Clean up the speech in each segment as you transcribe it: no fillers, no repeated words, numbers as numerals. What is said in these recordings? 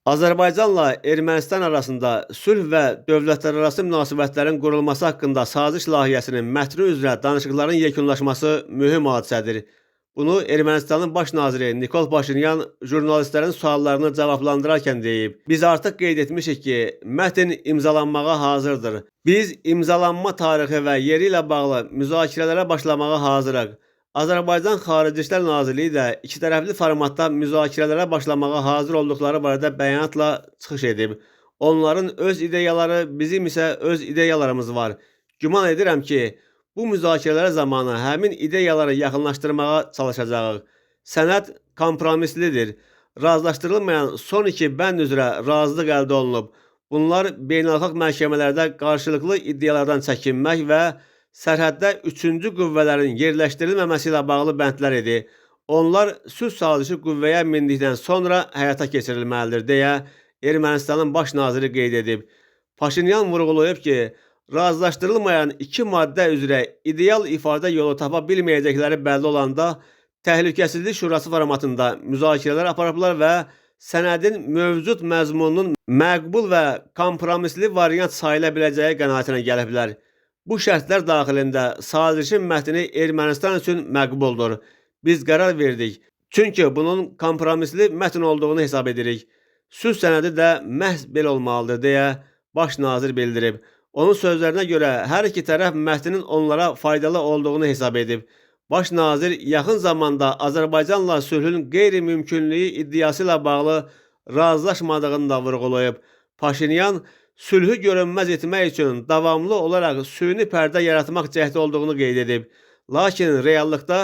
Azərbaycanla Ermənistan arasında sülh və dövlətlərarası münasibətlərin qurulması haqqında saziş layihəsinin mətni üzrə danışıqların yekunlaşması mühüm hadisədir. Bunu Ermənistanın baş naziri Nikol Paşinyan jurnalistlərin suallarını cavablandırarkən deyib. Biz artıq qeyd etmişik ki, mətn imzalanmağa hazırdır. Biz imzalanma tarixi və yeri ilə bağlı müzakirələrə başlamağa hazırıq. Azərbaycan Xarici İşlər Nazirliyi də ikitərəfli formatda müzakirələrə başlamağa hazır olduqları barədə bəyanatla çıxış edib. Onların öz ideyaları, bizim isə öz ideyalarımız var. Güman edirəm ki, bu müzakirələr zamanı həmin ideyaları yaxınlaşdırmağa çalışacağıq. Sənəd kompromislidir. Razılaşdırılmayan son iki bənd üzrə razılıq əldə olunub. Bunlar beynəlxalq məhkəmələrdə qarşılıqlı iddialardan çəkinmək və sərhəddə üçüncü qüvvələrin yerləşdirilməməsi ilə bağlı bəndlər idi. Onlar sülh sazişi qüvvəyə mindikdən sonra həyata keçirilməlidir, deyə Ermənistanın baş naziri qeyd edib. Paşinyan vurğulayıb ki, razılaşdırılmayan iki maddə üzrə ideal ifadə yolu tapa bilməyəcəkləri bəlli olanda Təhlükəsizlik Şurası formatında müzakirələr aparıblar və sənədin mövcud məzmununun məqbul və kompromisli variant sayıla biləcəyi qənaətinə gəliblər. Bu şərtlər daxilində sazişin mətni Ermənistan üçün məqbuldur. Biz qərar verdik. Çünki bunun kompromisli mətn olduğunu hesab edirik. Sülh sənədi də məhz belə olmalıdır, deyə baş nazir bildirib. Onun sözlərinə görə hər iki tərəf mətnin onlara faydalı olduğunu hesab edib. Baş nazir yaxın zamanda Azərbaycanla sülhün qeyri-mümkünlüyü iddiası ilə bağlı razılaşmadığını da vurğulayıb. Paşinyan, sülhü görünməz etmək üçün davamlı olaraq süni pərdə yaratmaq cəhdi olduğunu qeyd edib. Lakin reallıqda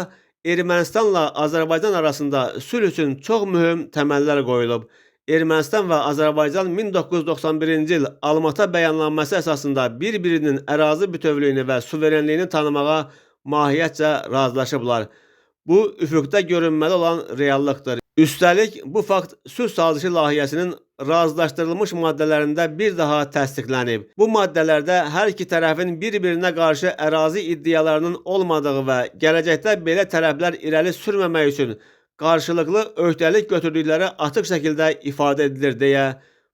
Ermənistanla Azərbaycan arasında sülh üçün çox mühüm təməllər qoyulub. Ermənistan və Azərbaycan 1991-ci il Almata bəyannaməsi əsasında bir-birinin ərazi bütövlüyünü və suverenliyini tanımağa mahiyyətcə razılaşıblar. Bu, üfüqdə görünməli olan reallıqdır. Üstəlik, bu fakt sülh sazişi layihəsinin razılaşdırılmış maddələrində bir daha təsdiqlənib. Bu maddələrdə hər iki tərəfin bir-birinə qarşı ərazi iddialarının olmadığı və gələcəkdə belə tələblər irəli sürməmək üçün qarşılıqlı öhdəlik götürdükləri açıq şəkildə ifadə edilir, deyə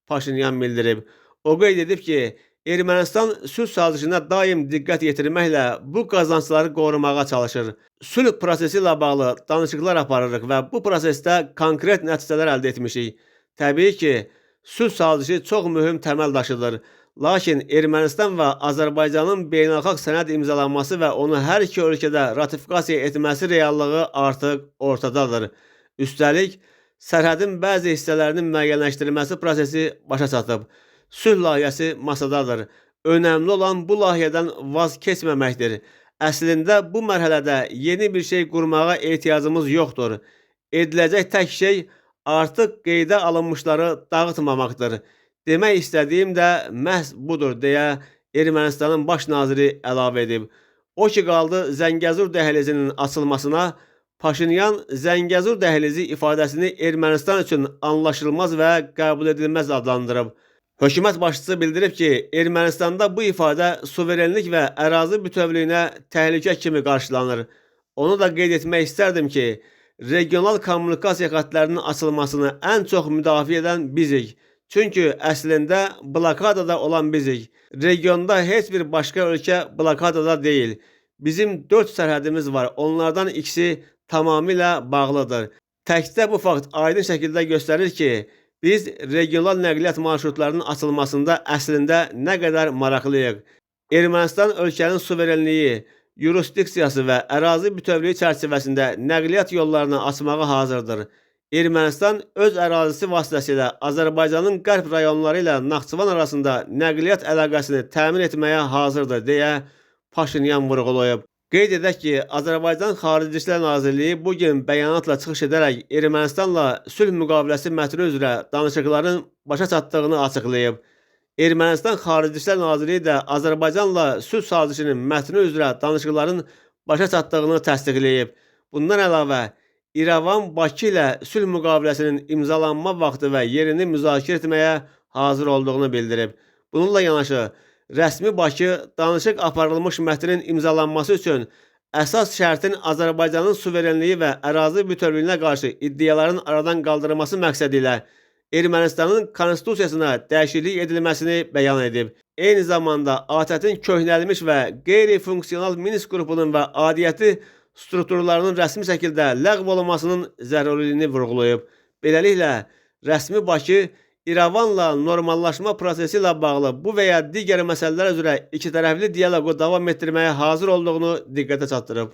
Paşinyan bildirib. O qeyd edib ki, Ermənistan sülh sazişinə daim diqqət yetirməklə bu qazancları qorumağa çalışır. Sülh prosesi ilə bağlı danışıqlar aparırıq və bu prosesdə konkret nəticələr əldə etmişik. Təbii ki, sülh sazişi çox mühüm təməl daşıdır. Lakin Ermənistan və Azərbaycanın beynəlxalq sənəd imzalanması və onu hər iki ölkədə ratifikasiya etməsi reallığı artıq ortadadır. Üstəlik, sərhədin bəzi hissələrinin müəyyənləşdirilməsi prosesi başa çatıb. Sülh layihəsi masadadır. Önəmli olan bu layihədən vaz keçməməkdir. Əslində bu mərhələdə yeni bir şey qurmağa ehtiyacımız yoxdur. Ediləcək tək şey artıq qeydə alınmışları dağıtmamaqdır. Demək istədiyim də məhz budur, deyə Ermənistanın baş naziri əlavə edib. O ki qaldı Zəngəzur dəhlizinin açılmasına, Paşinyan Zəngəzur dəhlizi ifadəsini Ermənistan üçün anlaşılmaz və qəbul edilməz adlandırıb. Hökumət başçısı bildirib ki, Ermənistanda bu ifadə suverenlik və ərazi bütövlüyünə təhlükə kimi qarşılanır. Onu da qeyd etmək istərdim ki, regional kommunikasiya xətlərinin açılmasını ən çox müdafiə edən bizik. Çünki əslində blokadada olan bizik. Regionda heç bir başqa ölkə blokadada deyil. Bizim 4 sərhədimiz var, onlardan ikisi tamamilə bağlıdır. Təkcə bu fakt aydın şəkildə göstərir ki, biz regional nəqliyyat marşrutlarının açılmasında əslində nə qədər maraqlıyıq. Ermənistan ölkənin suverenliyi, yurisdiksiyası və ərazi bütövlüyü çərçivəsində nəqliyyat yollarını açmağa hazırdır. Ermənistan öz ərazisi vasitəsilə Azərbaycanın qərb rayonları ilə Naxçıvan arasında nəqliyyat əlaqəsini təmin etməyə hazırdır, deyə Paşinyan vurğulayıb. Qeyd edək ki, Azərbaycan Xarici İşlər Nazirliyi bugün bəyanatla çıxış edərək Ermənistanla sülh müqaviləsi mətni üzrə danışıqların başa çatdığını açıqlayıb. Ermənistan Xarici İşlər Nazirliyi də Azərbaycanla sülh sazişinin mətni üzrə danışıqların başa çatdığını təsdiqləyib. Bundan əlavə, İrəvan Bakı ilə sülh müqaviləsinin imzalanma vaxtı və yerini müzakirə etməyə hazır olduğunu bildirib. Bununla yanaşı, rəsmi Bakı danışıq aparılmış mətnin imzalanması üçün əsas şərtin Azərbaycanın suverenliyi və ərazi bütövlüyünə qarşı iddiaların aradan qaldırılması məqsədi ilə Ermənistanın konstitusiyasına dəyişiklik edilməsini bəyan edib. Eyni zamanda ATƏT-in köhnəlmiş və qeyri-funksional Minsk qrupunun və aidiyyəti strukturlarının rəsmi şəkildə ləğv olunmasının zəruriliyini vurğulayıb. Beləliklə, rəsmi Bakı İrəvanla normallaşma prosesi ilə bağlı bu və ya digər məsələlər üzrə ikitərəfli dialoqu davam etdirməyə hazır olduğunu diqqətə çatdırıb.